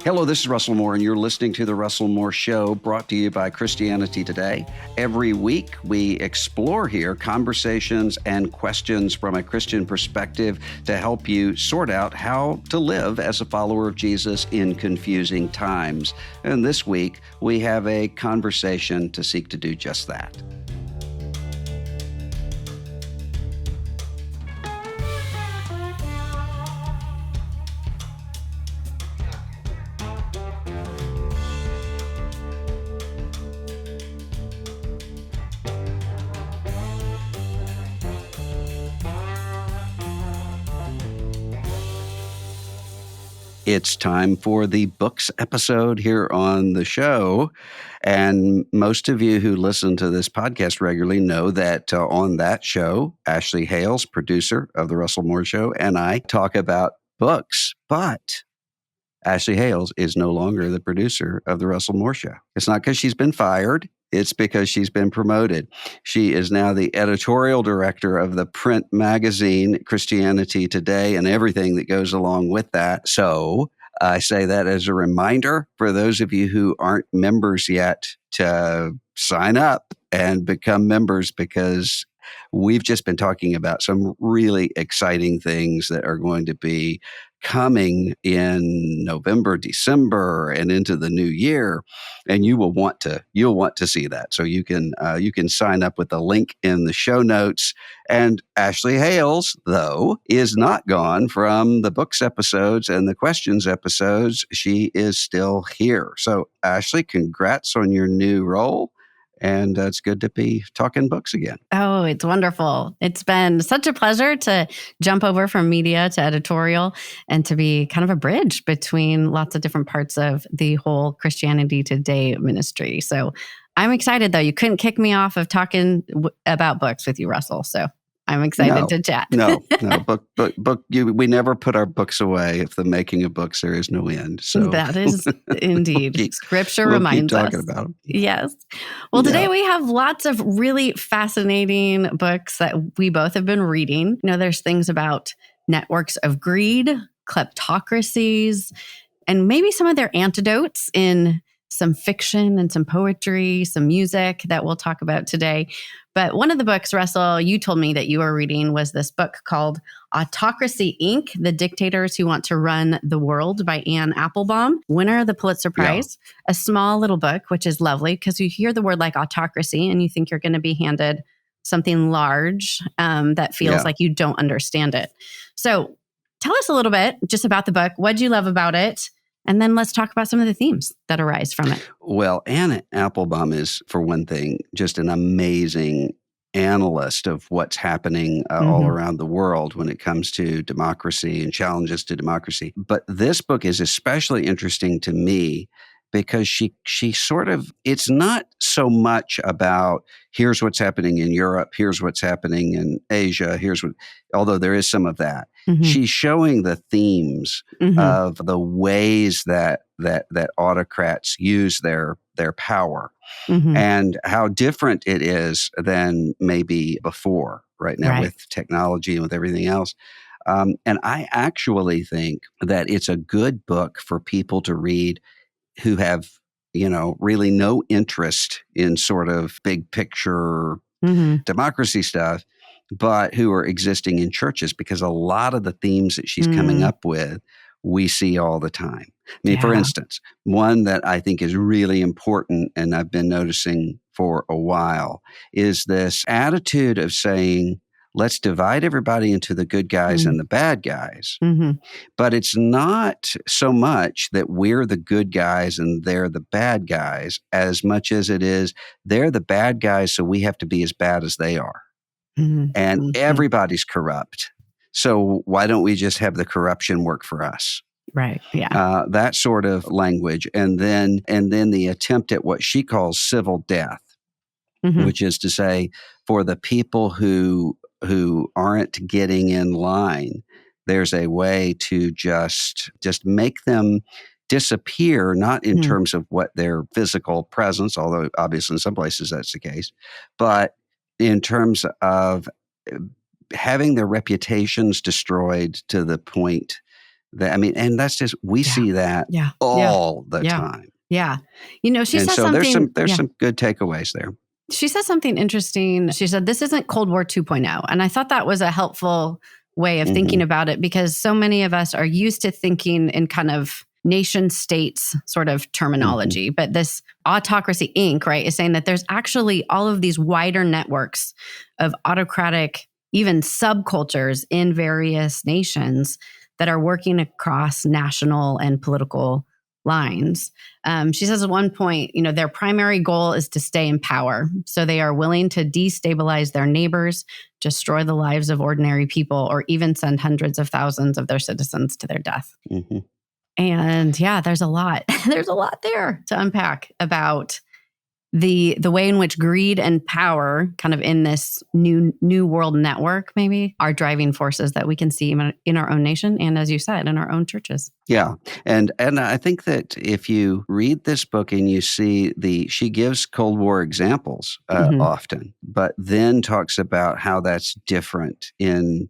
Hello, this is Russell Moore, and you're listening to The Russell Moore Show, brought to you by Christianity Today. Every week, we explore here conversations and questions from a Christian perspective to help you sort out how to live as a follower of Jesus in confusing times. And this week, we have a conversation to seek to do just that. It's time for the books episode here on the show. And most of you who listen to this podcast regularly know that on that show, Ashley Hales, producer of The Russell Moore Show, and I talk about books. But Ashley Hales is no longer the producer of The Russell Moore Show. It's not because she's been fired. It's because she's been promoted. She is now the editorial director of the print magazine, Christianity Today, and everything that goes along with that. So I say that as a reminder for those of you who aren't members yet to sign up and become members, because we've just been talking about some really exciting things that are going to be coming in November, December, and into the new year, and you'll want to see that. So you can sign up with the link in the show notes. And Ashley Hales, though, is not gone from the books episodes and the questions episodes. She is still here. So Ashley, congrats on your new role. And it's good to be talking books again. Oh, it's wonderful. It's been such a pleasure to jump over from media to editorial and to be kind of a bridge between lots of different parts of the whole Christianity Today ministry. So I'm excited, though. You couldn't kick me off of talking about books with you, Russell. So I'm excited to chat. No. Book. We never put our books away. If the making of books, there is no end. So that is indeed. Scripture reminds us. We'll keep talking about them. Yes. Well, today we have lots of really fascinating books that we both have been reading. You know, there's things about networks of greed, kleptocracies, and maybe some of their antidotes in some fiction and some poetry, some music that we'll talk about today. But one of the books, Russell, you told me that you were reading was this book called Autocracy Inc, The Dictators Who Want to Run the World by Anne Applebaum, winner of the Pulitzer Prize. Yeah. A small little book, which is lovely because you hear the word like autocracy and you think you're going to be handed something large that feels like you don't understand it. So tell us a little bit just about the book. What did you love about it? And then let's talk about some of the themes that arise from it. Well, Anne Applebaum is, for one thing, just an amazing analyst of what's happening all around the world when it comes to democracy and challenges to democracy. But this book is especially interesting to me because she sort of, it's not so much about here's what's happening in Europe, here's what's happening in Asia, although there is some of that. She's showing the themes of the ways that autocrats use their power and how different it is than maybe before right now with technology and with everything else. And I actually think that it's a good book for people to read who have, really no interest in sort of big picture democracy stuff, but who are existing in churches, because a lot of the themes that she's coming up with, we see all the time. I mean, for instance, one that I think is really important, and I've been noticing for a while, is this attitude of saying, let's divide everybody into the good guys and the bad guys. But it's not so much that we're the good guys and they're the bad guys, as much as it is they're the bad guys, so we have to be as bad as they are. And everybody's corrupt. So why don't we just have the corruption work for us? Right. Yeah. That sort of language. And then the attempt at what she calls civil death, which is to say, for the people who aren't getting in line, there's a way to just make them disappear, not in terms of what their physical presence, although obviously in some places that's the case, but in terms of having their reputations destroyed to the point And that's just, we see that Yeah. all the Yeah. time. Yeah. She And says so something. there's some good takeaways there. She says something interesting. She said, this isn't Cold War 2.0. And I thought that was a helpful way of thinking about it, because so many of us are used to thinking in kind of nation states sort of terminology. But this Autocracy Inc., right, is saying that there's actually all of these wider networks of autocratic, even subcultures in various nations that are working across national and political lines. She says at one point, their primary goal is to stay in power. So they are willing to destabilize their neighbors, destroy the lives of ordinary people, or even send hundreds of thousands of their citizens to their death. And there's a lot. There's a lot there to unpack about the way in which greed and power, kind of in this new world network, maybe, are driving forces that we can see in our own nation, and, as you said, in our own churches. Yeah, and I think that if you read this book and you see she gives Cold War examples often, but then talks about how that's different in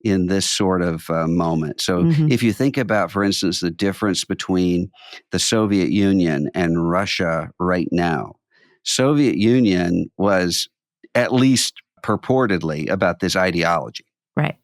this sort of moment. So if you think about, for instance, the difference between the Soviet Union and Russia right now, Soviet Union was at least purportedly about this ideology. Right.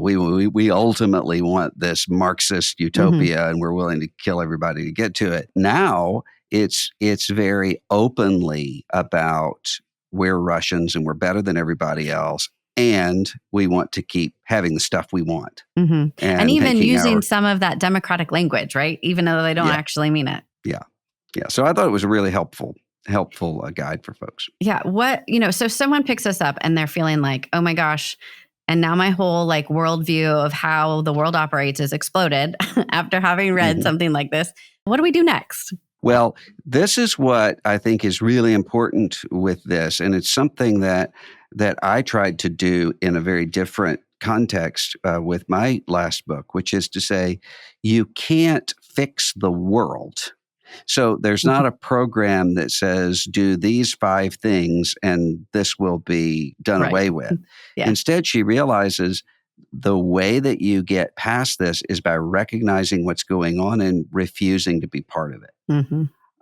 We ultimately want this Marxist utopia, and we're willing to kill everybody to get to it. Now it's very openly about, we're Russians and we're better than everybody else, and we want to keep having the stuff we want. And even using some of that democratic language, right? Even though they don't actually mean it. Yeah. So I thought it was a really helpful guide for folks. Yeah. So someone picks us up and they're feeling like, oh my gosh, and now my whole worldview of how the world operates is exploded after having read something like this. What do we do next? Well, this is what I think is really important with this. And it's something that I tried to do in a very different context with my last book, which is to say, you can't fix the world. So there's not a program that says, do these 5 things and this will be done away with. Instead, she realizes the way that you get past this is by recognizing what's going on and refusing to be part of it.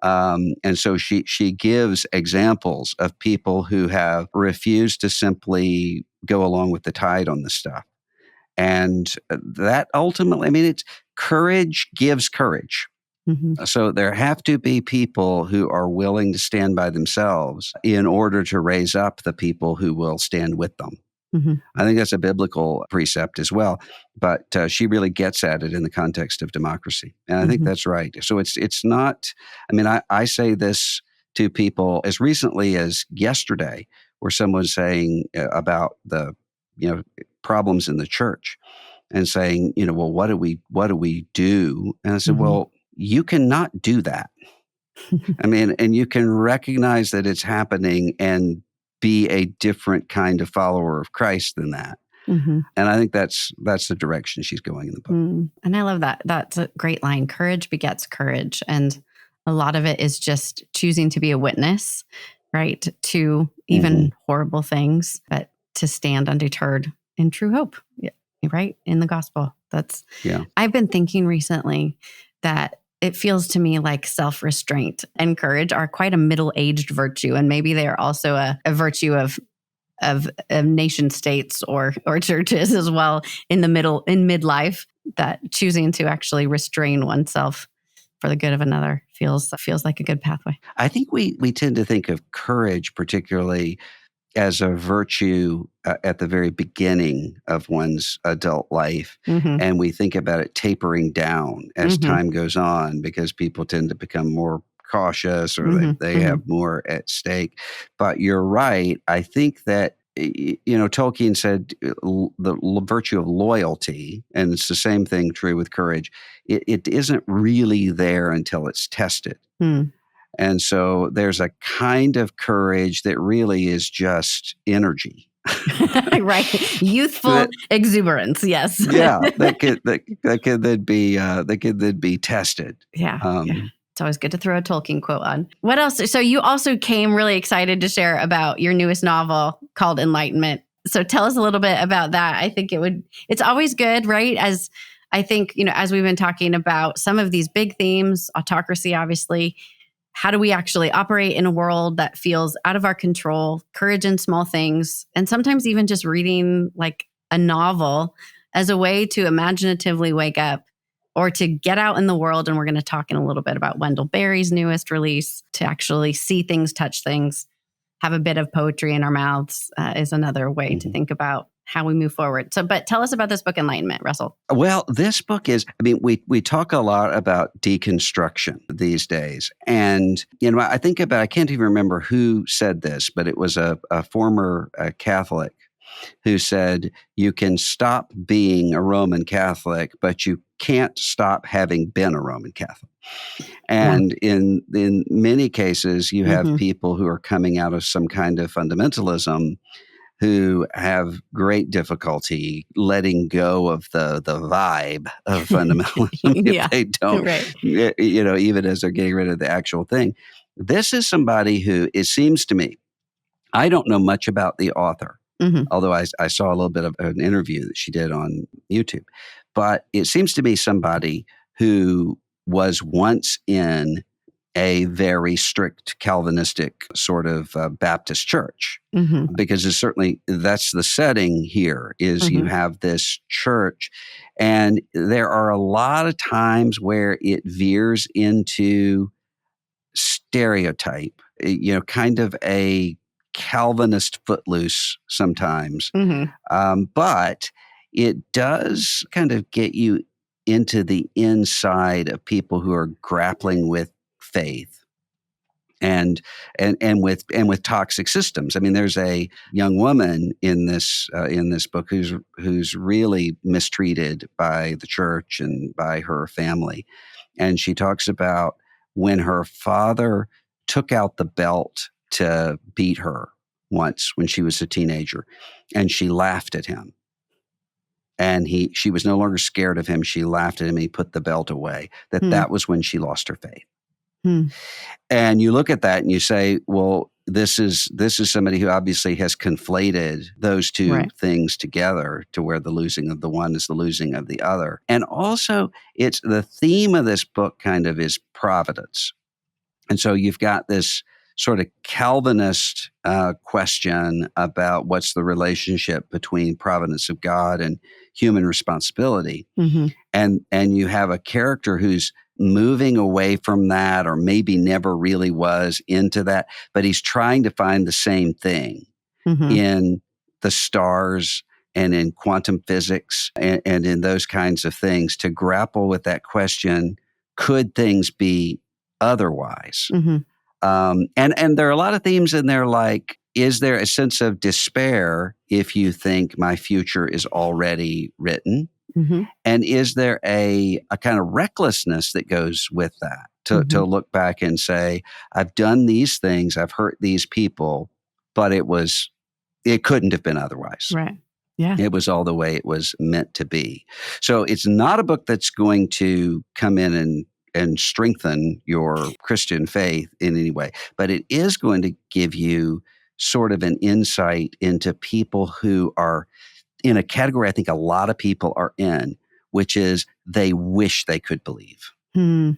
And so she gives examples of people who have refused to simply go along with the tide on this stuff. And that ultimately, it's courage gives courage. So there have to be people who are willing to stand by themselves in order to raise up the people who will stand with them. I think that's a biblical precept as well, but she really gets at it in the context of democracy. And I think that's right. So it's not, I say this to people as recently as yesterday, where someone's saying about the, problems in the church and saying, well, what do we do? And I said, well, you cannot do that. And you can recognize that it's happening and be a different kind of follower of Christ than that. And I think that's the direction she's going in the book. And I love that. That's a great line. Courage begets courage. And a lot of it is just choosing to be a witness, right, to even horrible things, but to stand undeterred in true hope, right, in the gospel. I've been thinking recently that it feels to me like self-restraint and courage are quite a middle-aged virtue. And maybe they are also a virtue of nation states or churches as well in midlife, that choosing to actually restrain oneself for the good of another feels like a good pathway. I think we tend to think of courage particularly as a virtue at the very beginning of one's adult life. And we think about it tapering down as time goes on, because people tend to become more cautious, or they have more at stake. But you're right. I think that, Tolkien said the virtue of loyalty, and it's the same thing true with courage. It isn't really there until it's tested. And so there's a kind of courage that really is just energy. Right. Youthful exuberance. Yes. That could then be tested. Yeah. It's always good to throw a Tolkien quote on. What else? So you also came really excited to share about your newest novel called Enlightenment. So tell us a little bit about that. I think it's always good, right? As I think, as we've been talking about some of these big themes, autocracy, obviously, how do we actually operate in a world that feels out of our control, courage in small things, and sometimes even just reading like a novel as a way to imaginatively wake up or to get out in the world. And we're going to talk in a little bit about Wendell Berry's newest release, to actually see things, touch things, have a bit of poetry in our mouths is another way to think about how we move forward. So, but tell us about this book, Enlightenment, Russell. Well, this book is, we talk a lot about deconstruction these days. And, I think I can't even remember who said this, but it was a former Catholic who said, you can stop being a Roman Catholic, but you can't stop having been a Roman Catholic. And in many cases, you have people who are coming out of some kind of fundamentalism who have great difficulty letting go of the vibe of fundamentalism if they don't, even as they're getting rid of the actual thing. This is somebody who, it seems to me, I don't know much about the author, although I saw a little bit of an interview that she did on YouTube. But it seems to be somebody who was once in a very strict Calvinistic sort of Baptist church, because it's certainly, that's the setting here, is you have this church, and there are a lot of times where it veers into stereotype, kind of a Calvinist footloose sometimes. But it does kind of get you into the inside of people who are grappling with faith and with toxic systems. I mean, there's a young woman in this book who's really mistreated by the church and by her family, and she talks about when her father took out the belt to beat her once when she was a teenager, and she laughed at him. And she was no longer scared of him. She laughed at him. And he put the belt away. That was when she lost her faith. And you look at that and you say, well, this is somebody who obviously has conflated those two things together to where the losing of the one is the losing of the other. And also, it's the theme of this book kind of is providence. And so you've got this sort of Calvinist question about what's the relationship between providence of God and human responsibility. And you have a character who's moving away from that, or maybe never really was into that, but he's trying to find the same thing in the stars and in quantum physics and in those kinds of things, to grapple with that question, could things be otherwise? And there are a lot of themes in there, like, is there a sense of despair if you think my future is already written? And is there a kind of recklessness that goes with that, to look back and say, I've done these things, I've hurt these people, but it couldn't have been otherwise. Right. Yeah. It was all the way it was meant to be. So it's not a book that's going to come in and strengthen your Christian faith in any way, but it is going to give you sort of an insight into people who are in a category I think a lot of people are in, which is they wish they could believe. And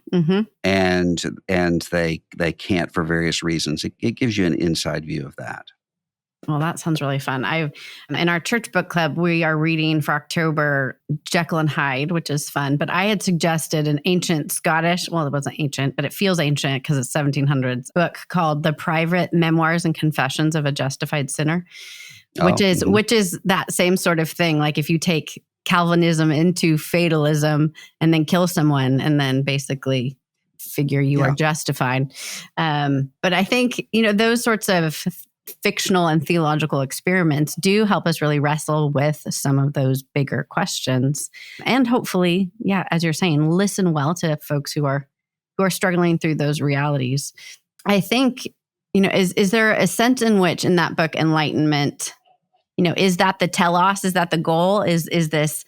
they can't for various reasons. It gives you an inside view of that. Well, that sounds really fun. In our church book club, we are reading for October Jekyll and Hyde, which is fun. But I had suggested an ancient Scottish, well, it wasn't ancient, but it feels ancient because it's 1700s book called The Private Memoirs and Confessions of a Justified Sinner, which is that same sort of thing. Like if you take Calvinism into fatalism and then kill someone and then basically figure you are justified. But I think, those sorts of fictional and theological experiments do help us really wrestle with some of those bigger questions. And hopefully, as you're saying, listen well to folks who are struggling through those realities. I think, is there a sense in which in that book, Enlightenment, is that the telos? Is that the goal? Is this,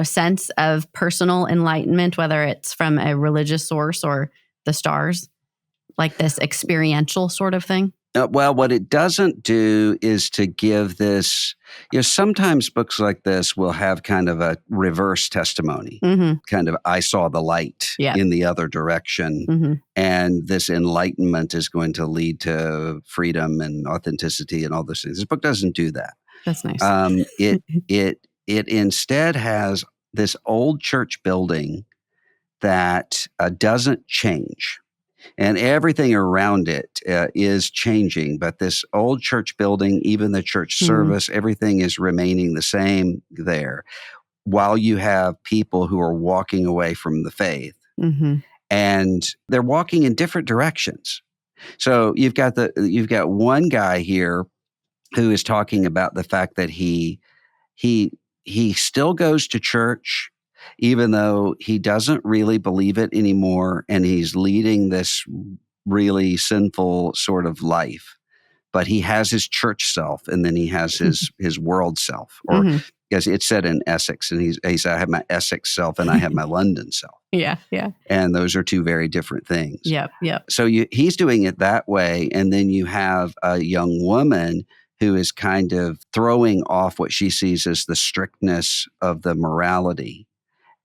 sense of personal enlightenment, whether it's from a religious source or the stars, like this experiential sort of thing? Well, what it doesn't do is to give this, sometimes books like this will have kind of a reverse testimony, kind of, I saw the light in the other direction. And this enlightenment is going to lead to freedom and authenticity and all those things. This book doesn't do that. That's nice. It instead has this old church building that doesn't change. And everything around it is changing. But this old church building, even the church service, everything is remaining the same there, while you have people who are walking away from the faith. And they're walking in different directions. So you've got one guy here who is talking about the fact that he still goes to church, even though he doesn't really believe it anymore, and he's leading this really sinful sort of life. But he has his church self, and then he has his world self, or as it said in Essex, and he said, I have my Essex self and I have my London self. Yeah. And those are two very different things. Yeah. So he's doing it that way, and then you have a young woman who is kind of throwing off what she sees as the strictness of the morality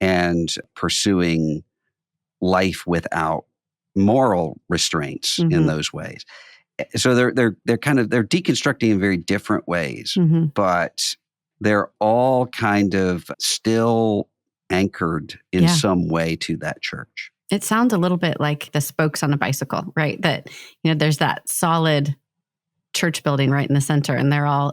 and pursuing life without moral restraints in those ways. So they're deconstructing in very different ways, but they're all kind of still anchored in some way to that church. It sounds a little bit like the spokes on a bicycle, right? That, there's that solid church building right in the center, and they're all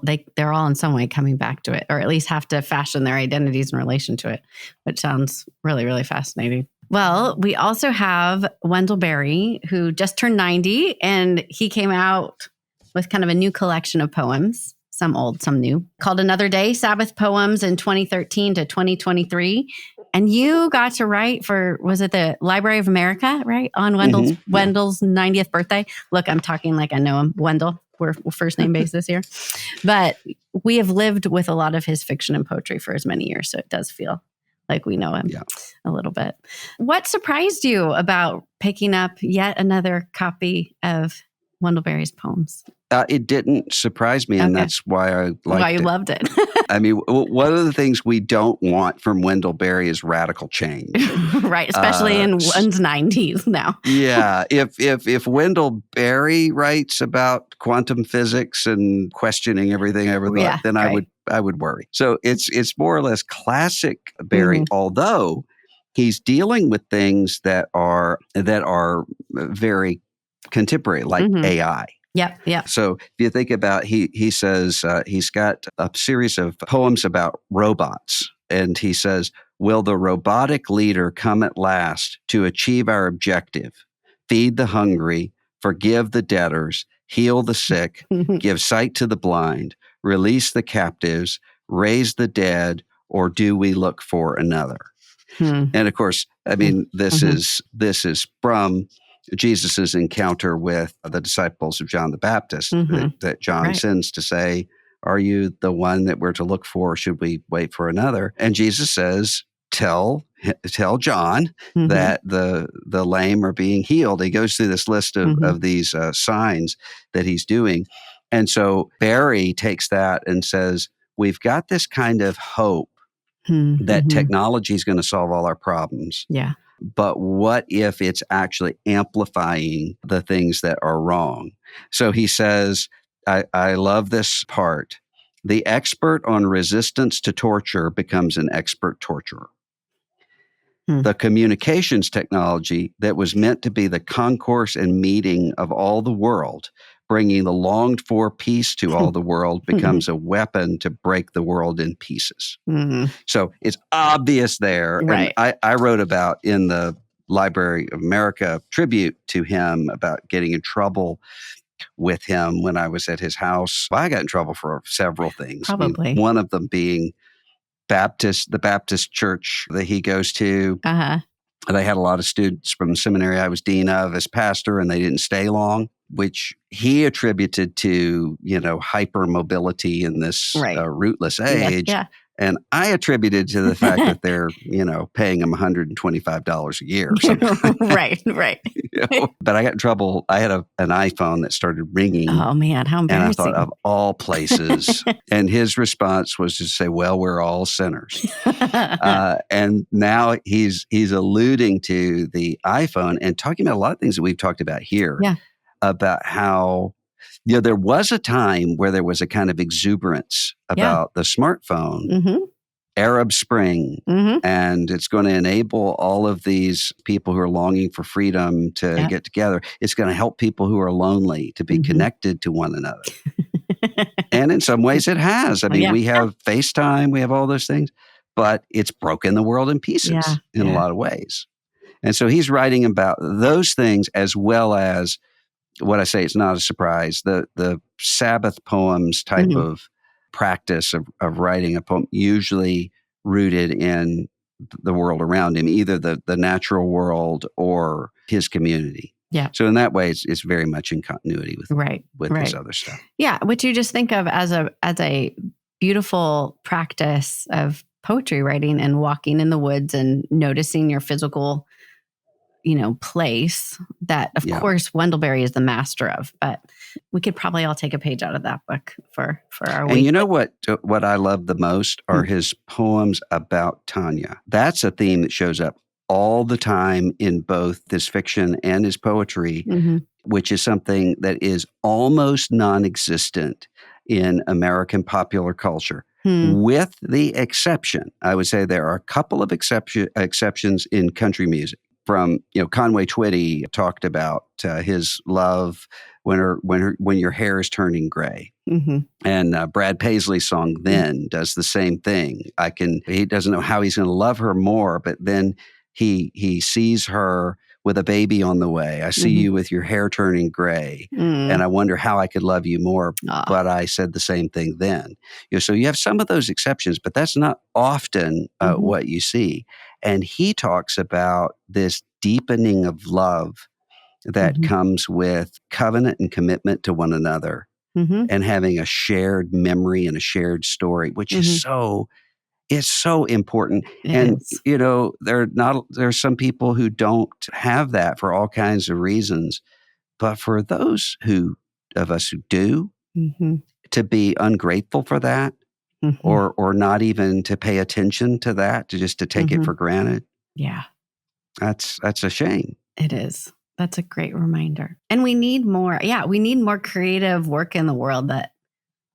in some way coming back to it, or at least have to fashion their identities in relation to it, which sounds really, really fascinating. Well, we also have Wendell Berry, who just turned 90, and he came out with kind of a new collection of poems, some old, some new, called Another Day, Sabbath Poems in 2013 to 2023. And you got to write for, was it the Library of America, right? On Wendell's 90th birthday. Look, I'm talking like I know him. Wendell, we're first name basis here. But we have lived with a lot of his fiction and poetry for as many years. So it does feel like we know him a little bit. What surprised you about picking up yet another copy of Wendell Berry's poems? It didn't surprise me, and that's why I liked it. Why you loved it. I mean, one of the things we don't want from Wendell Berry is radical change. Right, especially in one's 90s now. Yeah, if Wendell Berry writes about quantum physics and questioning everything I ever thought, then I would worry. So it's more or less classic Berry, although he's dealing with things that are very contemporary, like AI. Yep. So if you think about, he says he's got a series of poems about robots, and he says, will the robotic leader come at last to achieve our objective? Feed the hungry, forgive the debtors, heal the sick, give sight to the blind, release the captives, raise the dead, or do we look for another? And of course, I mean, this is from Jesus's encounter with the disciples of John the Baptist, that John sends to say, are you the one that we're to look for? Or should we wait for another? And Jesus says, tell John that the lame are being healed. He goes through this list of these signs that he's doing. And so Berry takes that and says, we've got this kind of hope that technology is going to solve all our problems. Yeah. But what if it's actually amplifying the things that are wrong? So he says, I love this part. The expert on resistance to torture becomes an expert torturer. The communications technology that was meant to be the concourse and meeting of all the world, bringing the longed for peace to all the world, becomes a weapon to break the world in pieces. So it's obvious there. Right. And I wrote about in the Library of America tribute to him about getting in trouble with him when I was at his house. I got in trouble for several things. Probably. I mean, one of them being the Baptist church that he goes to. They had a lot of students from the seminary I was dean of as pastor, and they didn't stay long, which he attributed to, hypermobility in this rootless age. And I attributed to the fact that they're, paying him $125 a year or something. Right. But I got in trouble. I had an iPhone that started ringing. Oh, man, how And I embarrassing. thought, of all places. And his response was to say, well, we're all sinners. And now he's alluding to the iPhone and talking about a lot of things that we've talked about here. Yeah. About how, there was a time where there was a kind of exuberance about the smartphone, Arab Spring, and it's going to enable all of these people who are longing for freedom to get together. It's going to help people who are lonely to be connected to one another. And in some ways it has. I mean, we have FaceTime, we have all those things, but it's broken the world in pieces in a lot of ways. And so he's writing about those things as well as what I say, it's not a surprise, the Sabbath poems type of practice of writing a poem, usually rooted in the world around him, either the natural world or his community. Yeah. So in that way, it's very much in continuity with this other stuff. Yeah, which you just think of as a beautiful practice of poetry writing and walking in the woods and noticing your physical place that, of course, Wendell Berry is the master of. But we could probably all take a page out of that book for our week. And you know what I love the most are his poems about Tanya. That's a theme that shows up all the time in both his fiction and his poetry, which is something that is almost non-existent in American popular culture. With the exception, I would say there are a couple of exceptions in country music. From Conway Twitty talked about his love when your hair is turning gray, and Brad Paisley's song "Then" does the same thing. He doesn't know how he's going to love her more, but then he sees her with a baby on the way. I see you with your hair turning gray, and I wonder how I could love you more. But I said the same thing then. So you have some of those exceptions, but that's not often what you see. And he talks about this deepening of love that comes with covenant and commitment to one another, and having a shared memory and a shared story, which is so important. There's some people who don't have that for all kinds of reasons, but for those of us who do, to be ungrateful for that, or not even to pay attention to that, to take it for granted. Yeah. That's a shame. It is. That's a great reminder. And we need more. Yeah, we need more creative work in the world that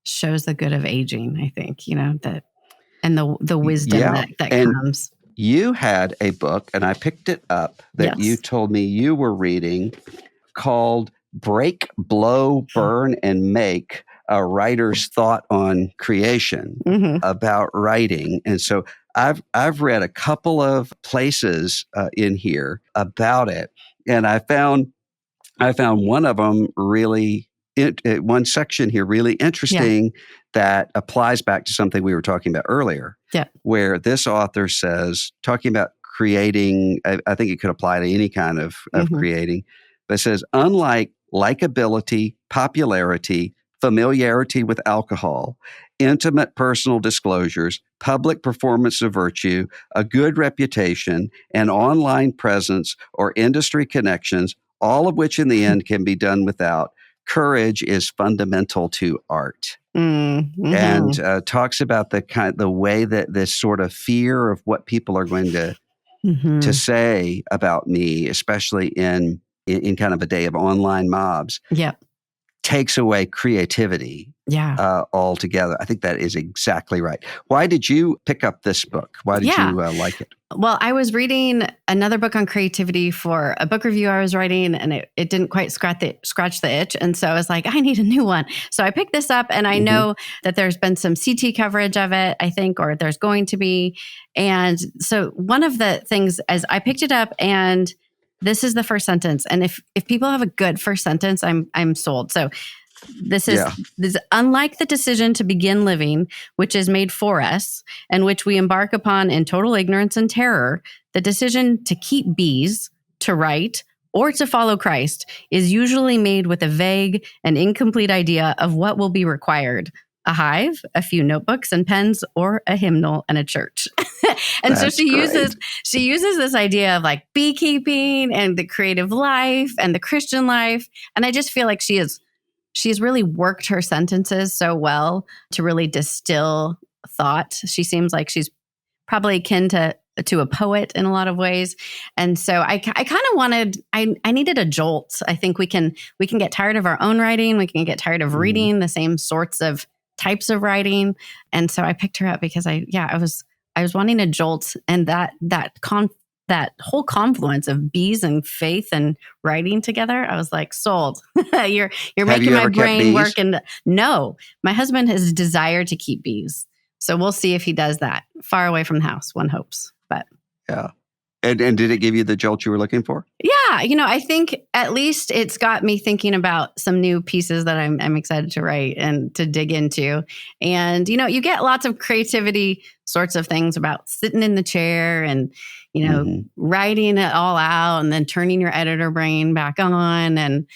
shows the good of aging, I think, that and the wisdom that comes. You had a book, and I picked it up, that you told me you were reading, called Break, Blow, Burn, and Make, a Writer's Thought on Creation, about writing. And so I've read a couple of places in here about it, and I found one of them one section here really interesting that applies back to something we were talking about earlier, where this author says, talking about creating, I think it could apply to any kind of creating, but it says, unlike likability, popularity, familiarity with alcohol, intimate personal disclosures, public performance of virtue, a good reputation, an online presence, or industry connections, all of which in the end can be done without, courage is fundamental to art. And talks about the way that this sort of fear of what people are going to say about me, especially in kind of a day of online mobs, takes away creativity altogether. I think that is exactly right. Why did you pick up this book? Why did you like it? Well, I was reading another book on creativity for a book review I was writing, and it didn't quite scratch the itch. And so I was like, I need a new one. So I picked this up, and I know that there's been some CT coverage of it, I think, or there's going to be. And so one of the things is I picked it up, and this is the first sentence. And if people have a good first sentence, I'm sold. So this is unlike the decision to begin living, which is made for us and which we embark upon in total ignorance and terror, the decision to keep bees, to write, or to follow Christ is usually made with a vague and incomplete idea of what will be required a hive, a few notebooks and pens, or a hymnal and a church. And That's so she great. uses this idea of like beekeeping and the creative life and the Christian life. And I just feel like she's really worked her sentences so well to really distill thought. She seems like she's probably akin to a poet in a lot of ways. And so I kind of I needed a jolt. I think we can get tired of our own writing. We can get tired of reading the same sorts of types of writing. And so I picked her up because I was wanting a jolt, and that whole confluence of bees and faith and writing together, I was like, sold. You're making my brain work. And no, my husband has desired to keep bees. So we'll see if he does that. Far away from the house, one hopes. But yeah. And did it give you the jolt you were looking for? Yeah. I think at least it's got me thinking about some new pieces that I'm excited to write and to dig into. And, you get lots of creativity sorts of things about sitting in the chair and, writing it all out and then turning your editor brain back on. And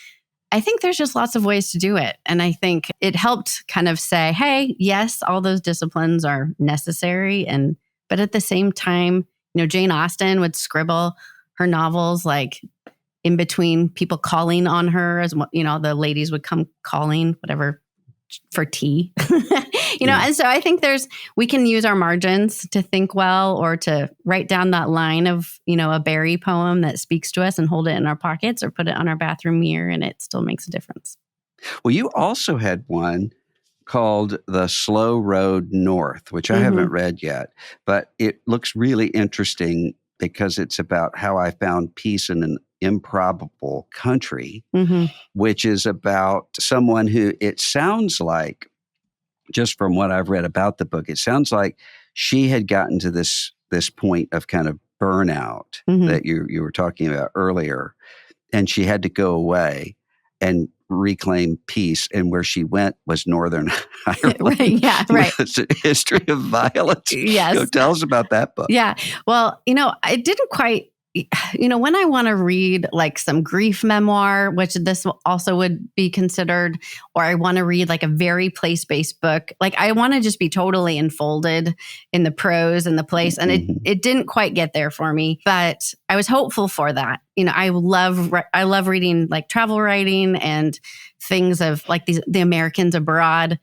I think there's just lots of ways to do it. And I think it helped kind of say, hey, yes, all those disciplines are necessary. But at the same time, Jane Austen would scribble her novels like in between people calling on her, as the ladies would come calling, whatever, for tea, And so I think we can use our margins to think well, or to write down that line of, a Berry poem that speaks to us and hold it in our pockets or put it on our bathroom mirror, and it still makes a difference. Well, you also had one called The Slow Road North, which I haven't read yet, but it looks really interesting because it's about how I found peace in an improbable country, which is about someone who, it sounds like, just from what I've read about the book, it sounds like she had gotten to this point of kind of burnout that you were talking about earlier, and she had to go away and reclaim peace. And where she went was Northern Ireland. Right, yeah, right. It's a history of violence. Yes. Tell us about that book. Yeah. Well, I didn't quite, when I want to read like some grief memoir, which this also would be considered, or I want to read like a very place-based book, like I want to just be totally enfolded in the prose and the place. And it didn't quite get there for me, but I was hopeful for that. I love reading like travel writing and things of like the Americans abroad.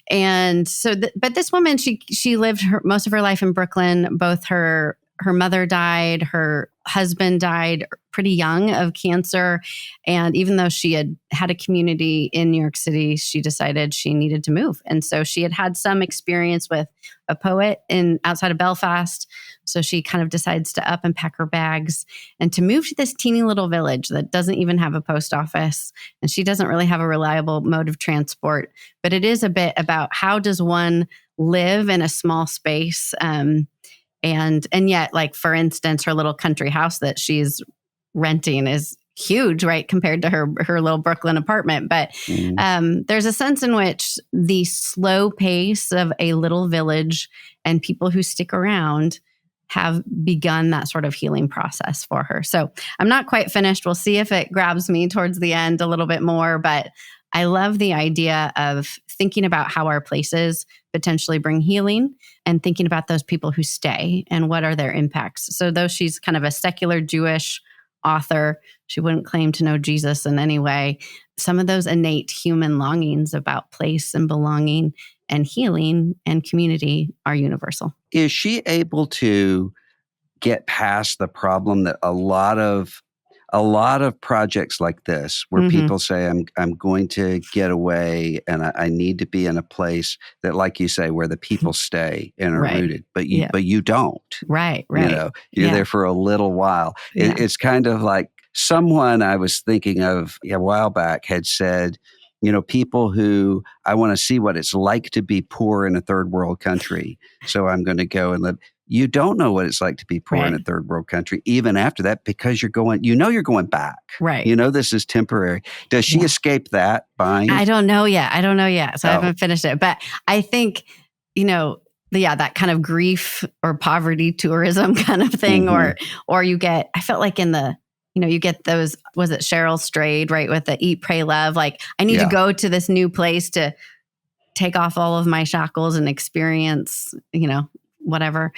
And so, but this woman, she lived most of her life in Brooklyn. Both her mother died, her husband died pretty young of cancer. And even though she had a community in New York City, she decided she needed to move. And so she had some experience with a poet outside of Belfast. So she kind of decides to up and pack her bags and to move to this teeny little village that doesn't even have a post office. And she doesn't really have a reliable mode of transport. But it is a bit about how does one live in a small space, and yet, like, for instance, her little country house that she's renting is huge, right, compared to her little Brooklyn apartment. But there's a sense in which the slow pace of a little village and people who stick around have begun that sort of healing process for her. So I'm not quite finished. We'll see if it grabs me towards the end a little bit more. But I love the idea of thinking about how our places potentially bring healing and thinking about those people who stay and what are their impacts. So though she's kind of a secular Jewish author, she wouldn't claim to know Jesus in any way. Some of those innate human longings about place and belonging and healing and community are universal. Is she able to get past the problem that a lot of projects like this, where people say, I'm going to get away and I need to be in a place that, like you say, where the people stay and are rooted, but you don't. Right. You're there for a little while. It's kind of like someone I was thinking of a while back had said, people who, I want to see what it's like to be poor in a third world country. So I'm going to go and live. You don't know what it's like to be poor in a third world country, even after that, because you're going back. Right. This is temporary. Does she escape that bind? I don't know yet. So I haven't finished it. But I think, that kind of grief or poverty tourism kind of thing, or you get, I felt like in the, you get those, was it Cheryl Strayed, right? With the Eat, Pray, Love, like I need to go to this new place to take off all of my shackles and experience, whatever.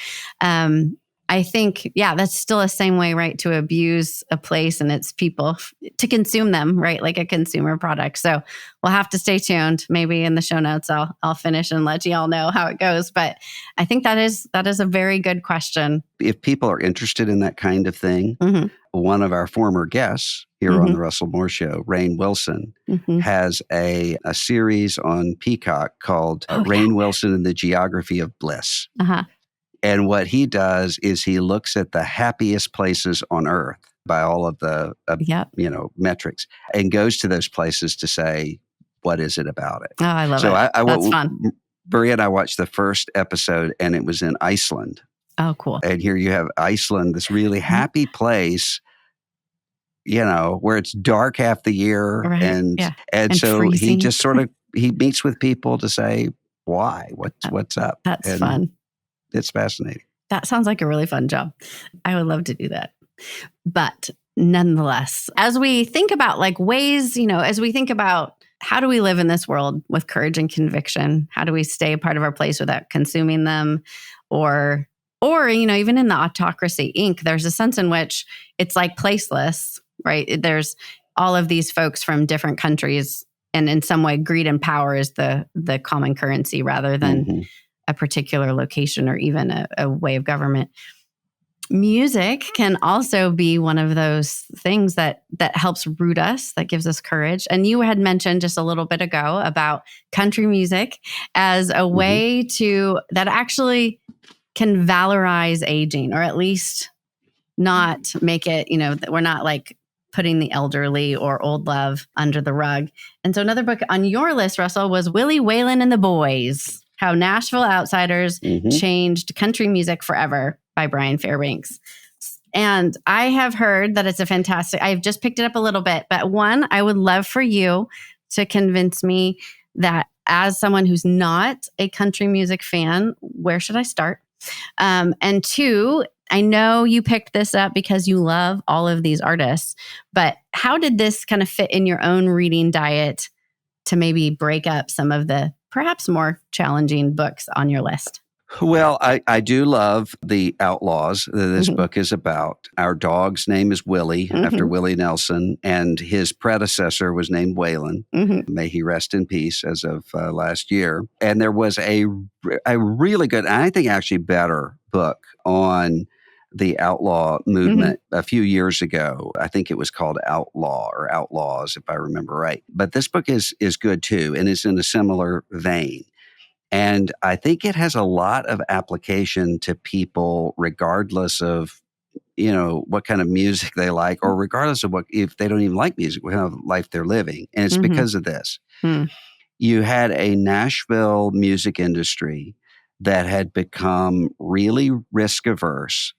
I think, that's still the same way, right? To abuse a place and its people, to consume them, right? Like a consumer product. So we'll have to stay tuned. Maybe in the show notes, I'll finish and let you all know how it goes. But I think that is a very good question. If people are interested in that kind of thing, one of our former guests here on the Russell Moore Show, Rainn Wilson, has a series on Peacock called Rainn Wilson and the Geography of Bliss. And what he does is he looks at the happiest places on earth by all of the, metrics, and goes to those places to say, what is it about it? Oh, I love it. That's fun. Brie and I watched the first episode, and it was in Iceland. Oh, cool. And here you have Iceland, this really happy place, where it's dark half the year. Right. And so freezing. he just he meets with people to say, why? What's up? That's fun. It's fascinating. That sounds like a really fun job. I would love to do that. But nonetheless, as we think about ways, as we think about how do we live in this world with courage and conviction? How do we stay a part of our place without consuming them? Or even in the Autocracy Inc., there's a sense in which it's placeless, right? There's all of these folks from different countries, and in some way, greed and power is the common currency rather than a particular location or even a way of government. Music can also be one of those things that helps root us, that gives us courage. And you had mentioned just a little bit ago about country music as a way that actually can valorize aging, or at least not make it, that we're not putting the elderly or old love under the rug. And so another book on your list, Russell, was Willie Whalen and the Boys: How Nashville Outsiders Changed Country Music Forever by Brian Fairbanks. And I have heard that it's I've just picked it up a little bit, but one, I would love for you to convince me that as someone who's not a country music fan, where should I start? And two, I know you picked this up because you love all of these artists, but how did this kind of fit in your own reading diet to maybe break up some of the perhaps more challenging books on your list? Well, I do love the Outlaws that this book is about. Our dog's name is Willie, after Willie Nelson, and his predecessor was named Whalen. May he rest in peace as of last year. And there was a really good, and I think actually better book on the outlaw movement a few years ago. I think it was called Outlaw or Outlaws, if I remember right. But this book is good too, and it's in a similar vein. And I think it has a lot of application to people, regardless of, what kind of music they like, or regardless of if they don't even like music, what kind of life they're living. And it's because of this. You had a Nashville music industry that had become really risk averse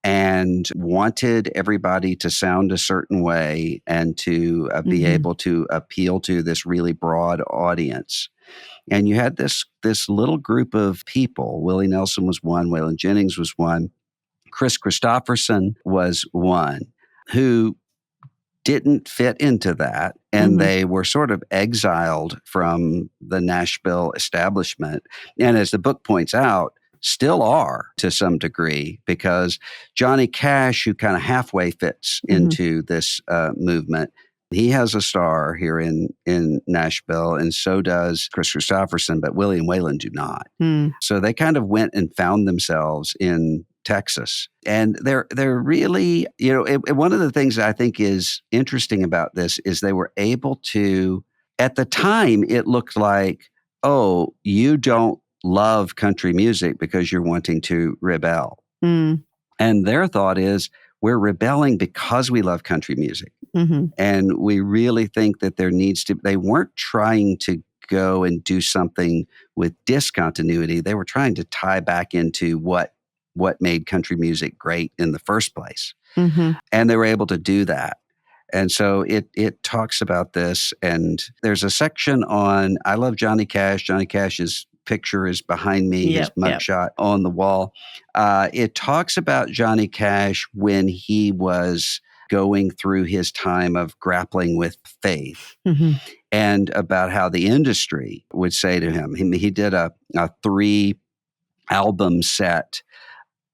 and wanted everybody to sound a certain way and to be able to appeal to this really broad audience. And you had this little group of people. Willie Nelson was one. Waylon Jennings was one. Chris Christopherson was one, who didn't fit into that. And they were sort of exiled from the Nashville establishment. And as the book points out, still are to some degree, because Johnny Cash, who kind of halfway fits into this movement, he has a star here in Nashville, and so does Chris Christopherson, but Willie and Waylon do not. So they kind of went and found themselves in Texas. And they're really, one of the things that I think is interesting about this is they were able to, at the time, it looked like, oh, you don't love country music because you're wanting to rebel. And their thought is, we're rebelling because we love country music. And we really think that they weren't trying to go and do something with discontinuity. They were trying to tie back into what made country music great in the first place. And they were able to do that. And so it talks about this. And there's a section on, I love Johnny Cash. Johnny Cash's picture is behind me, his mugshot on the wall. It talks about Johnny Cash when he was going through his time of grappling with faith, Mm-hmm. and about how the industry would say to him. He did a 3-album set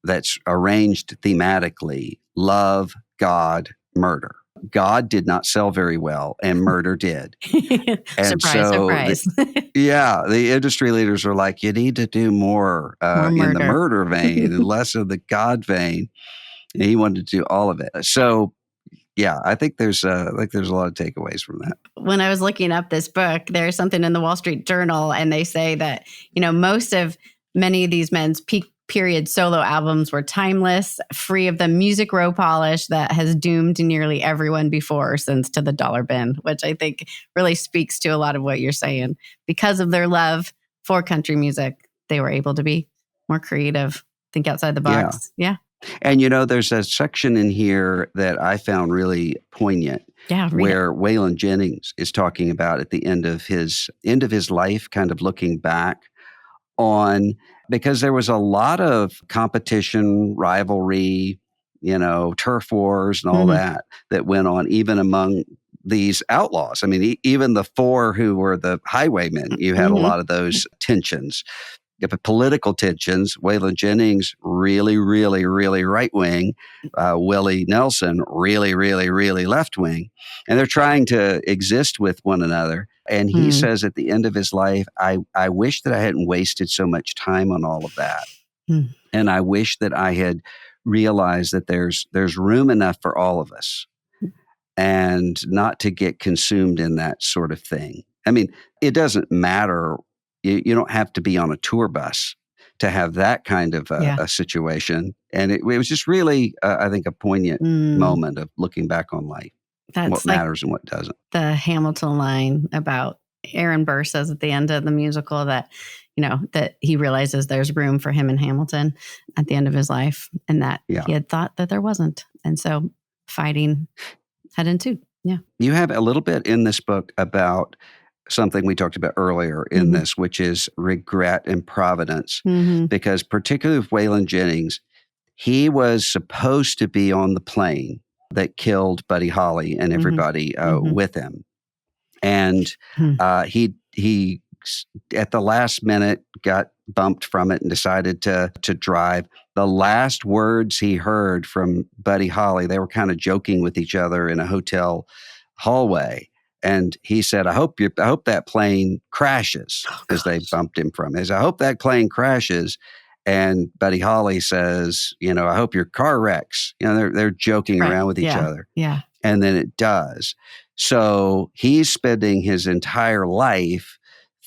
that's arranged thematically: love, God, murder. God did not sell very well, and murder did. And Surprise, so, surprise. the industry leaders are like, you need to do more, More in the murder. murder vein and less of the God vein. And he wanted to do all of it. So, yeah, I think there's a lot of takeaways from that. When I was looking up this book, there's something in the Wall Street Journal, and they say that, many of these men's peak period solo albums were timeless, free of the music row polish that has doomed nearly everyone before or since to the dollar bin, which I think really speaks to a lot of what you're saying. Because of their love for country music, they were able to be more creative, think outside the box. Yeah. And there's a section in here that I found really poignant. Yeah, where Waylon Jennings is talking about at the end of his life, kind of looking back on, because there was a lot of competition, rivalry, turf wars and all that went on even among these outlaws. I mean, even the 4 who were the highwaymen, you had a lot of those tensions. Political tensions. Waylon Jennings, really, really, really right wing. Willie Nelson, really, really, really left wing. And they're trying to exist with one another. And he says at the end of his life, I wish that I hadn't wasted so much time on all of that. And I wish that I had realized that there's room enough for all of us and not to get consumed in that sort of thing. I mean, it doesn't matter. You don't have to be on a tour bus to have that kind of a situation. And it was just really, I think, a poignant moment of looking back on life, what matters and what doesn't. The Hamilton line about Aaron Burr says at the end of the musical that, that he realizes there's room for him in Hamilton at the end of his life, and that he had thought that there wasn't. And so fighting had ensued. Yeah. You have a little bit in this book about something we talked about earlier in this, which is regret and providence. Because particularly with Waylon Jennings, he was supposed to be on the plane that killed Buddy Holly and everybody with him. And he at the last minute got bumped from it and decided to drive. The last words he heard from Buddy Holly, they were kind of joking with each other in a hotel hallway. And he said, I hope that plane crashes, because they bumped him from it. I hope that plane crashes. And Buddy Holly says, I hope your car wrecks. They're joking around with each other. Yeah. And then it does. So he's spending his entire life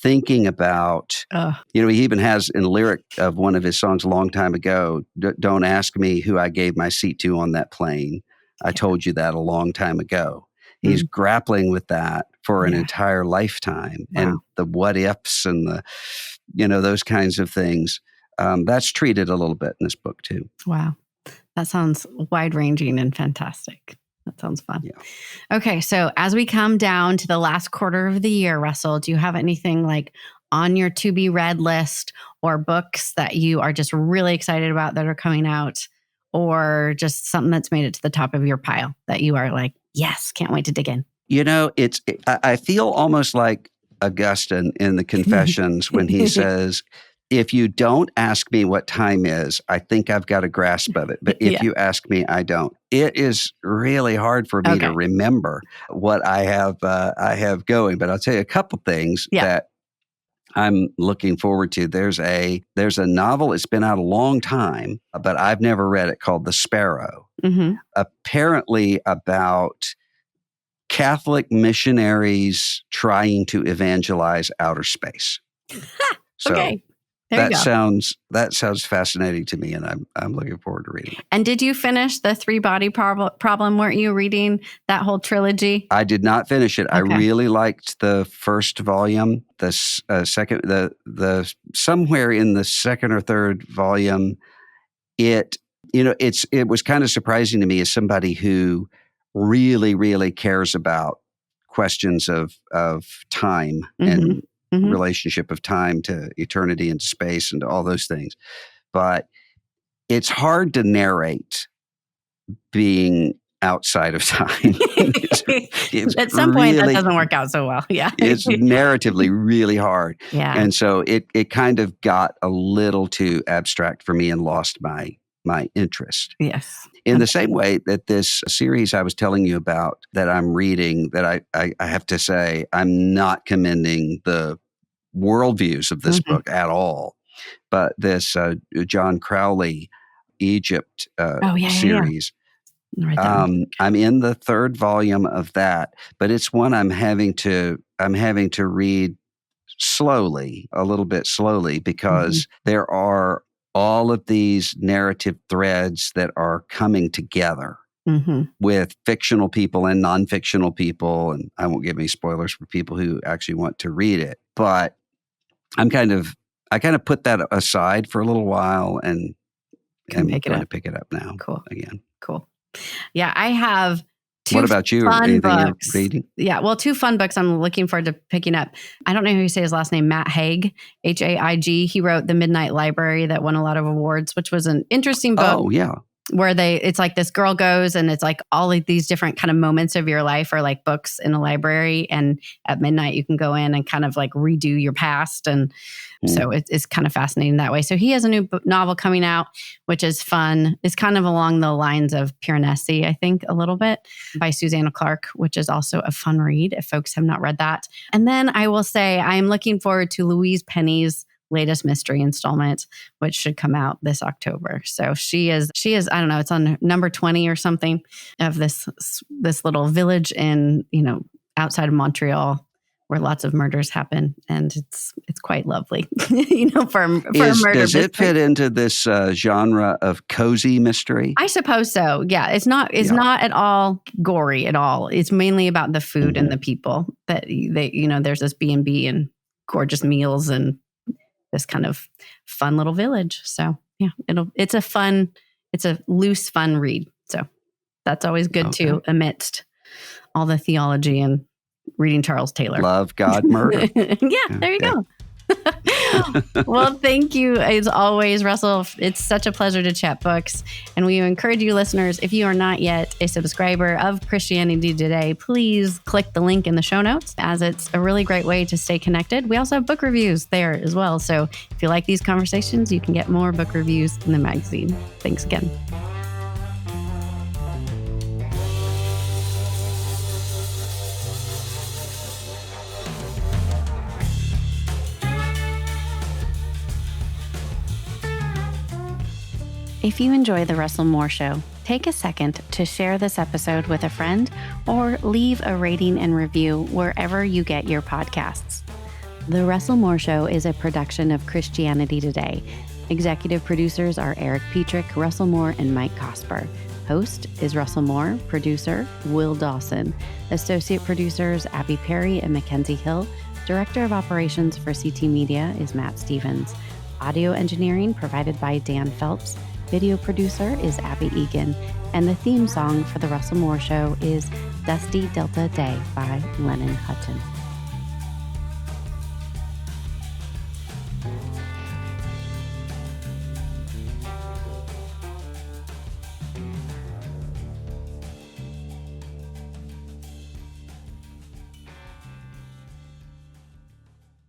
thinking about, he even has in a lyric of one of his songs a long time ago, don't ask me who I gave my seat to on that plane. I told you that a long time ago. He's grappling with that for an entire lifetime. Wow. And the what ifs and the, those kinds of things. That's treated a little bit in this book too. Wow. That sounds wide ranging and fantastic. That sounds fun. Yeah. Okay. So as we come down to the last quarter of the year, Russell, do you have anything like on your to be read list, or books that you are just really excited about that are coming out, or just something that's made it to the top of your pile that you are like, yes, can't wait to dig in? I feel almost like Augustine in the Confessions when he says, if you don't ask me what time is, I think I've got a grasp of it. But if you ask me, I don't. It is really hard for me to remember what I have going. But I'll tell you a couple things that I'm looking forward to. There's a novel. It's been out a long time, but I've never read it, called The Sparrow. Apparently about Catholic missionaries trying to evangelize outer space. So that sounds fascinating to me, and I'm looking forward to reading it. And did you finish the 3-Body Problem? Weren't you reading that whole trilogy? I did not finish it. Okay. I really liked the first volume. The second, the somewhere in the second or third volume, it was kind of surprising to me as somebody who really, really cares about questions of time and relationship of time to eternity and to space and to all those things. But it's hard to narrate being outside of time. it's At some point, really, that doesn't work out so well. Yeah. it's narratively really hard. Yeah. And so it kind of got a little too abstract for me and lost my interest. Yes. In the same way that this series I was telling you about that I'm reading, that I have to say, I'm not commending the worldviews of this book at all. But this John Crowley, Egypt series, I'm in the third volume of that, but it's one I'm having to read slowly, a little bit slowly, because there are all of these narrative threads that are coming together with fictional people and non-fictional people. And I won't give any spoilers for people who actually want to read it, but I kind of put that aside for a little while and am going to pick it up now. Cool. Again. Cool. Yeah, I have two What about you? fun Anything books. you're reading? Yeah, well, two fun books I'm looking forward to picking up. I don't know who you say his last name, Matt Haig, Haig. He wrote The Midnight Library that won a lot of awards, which was an interesting book. Oh, yeah. Where it's like this girl goes and it's like all of these different kind of moments of your life are like books in a library. And at midnight, you can go in and kind of like redo your past. And so it's kind of fascinating that way. So he has a new novel coming out, which is fun. It's kind of along the lines of Piranesi, I think, a little bit, by Susanna Clark, which is also a fun read if folks have not read that. And then I will say I'm looking forward to Louise Penny's latest mystery installment, which should come out this October. So she is, I don't know, it's on number 20 or something of this little village in, outside of Montreal where lots of murders happen. And it's quite lovely, for a murder Does mystery. it fit into this genre of cozy mystery? I suppose so. Yeah. It's not at all gory at all. It's mainly about the food and the people that there's this B&B and gorgeous meals and this kind of fun little village. So yeah, it's a loose, fun read. So that's always good too, amidst all the theology and reading Charles Taylor. Love, God, murder. There you go. Well, thank you as always, Russell. It's such a pleasure to chat books. And we encourage you listeners, if you are not yet a subscriber of Christianity Today, please click the link in the show notes, as it's a really great way to stay connected. We also have book reviews there as well. So if you like these conversations, you can get more book reviews in the magazine. Thanks again. If you enjoy The Russell Moore Show, take a second to share this episode with a friend or leave a rating and review wherever you get your podcasts. The Russell Moore Show is a production of Christianity Today. Executive producers are Eric Petrick, Russell Moore, and Mike Cosper. Host is Russell Moore. Producer, Will Dawson. Associate producers, Abby Perry and Mackenzie Hill. Director of Operations for CT Media is Matt Stevens. Audio engineering provided by Dan Phelps. Video producer is Abby Egan, and the theme song for The Russell Moore Show is Dusty Delta Day by Lennon Hutton.